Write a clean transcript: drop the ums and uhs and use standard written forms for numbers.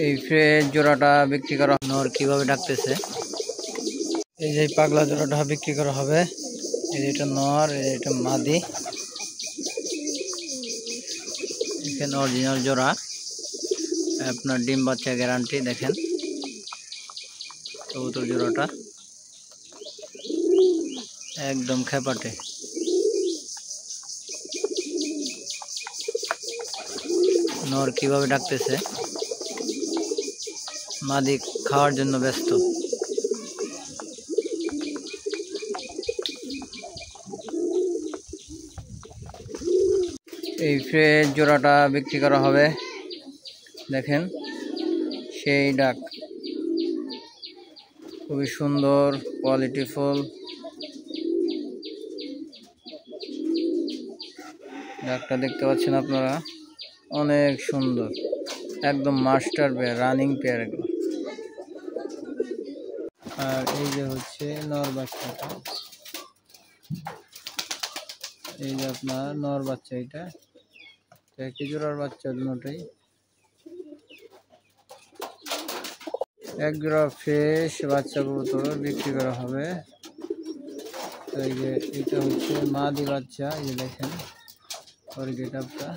এই ফ্রেশ জোড়াটা বিক্রি করা নর কিভাবে ডাকতেছে। এই যে পাগলা জোড়াটা বিক্রি করা হবে। এই যে এটা নর, এটা মাদি। এখানে অরিজিনাল জোড়া, আপনার ডিম বাচ্চা গ্যারান্টি। দেখেন কবুতর জোড়াটা একদম খেপাটে। নর কিভাবে ডাকতেছে, মাদি খাওয়ার জন্য ব্যস্ত। এই ফ্রেশ জোড়াটা বিক্রি করা হবে। দেখেন সেই ডাক, খুবই সুন্দর, কোয়ালিটিফুল ডাকটা দেখতে পাচ্ছেন আপনারা, অনেক সুন্দর, একদম মাস্টার পেয়ার, রানিং পেয়ার এগুলো। আর এই যে হচ্ছে নর বাচ্চাটা, এই যে আপনার নর বাচ্চা, এটা একই জোড়ার বাচ্চা, দুটোই এক জোড়া ফ্রেশ বাচ্চা কবুতর বিক্রি করা হবে। তো এই যে এটা হচ্ছে মাদি বাচ্চা, এই যে দেখেন ওর গেট আপটা।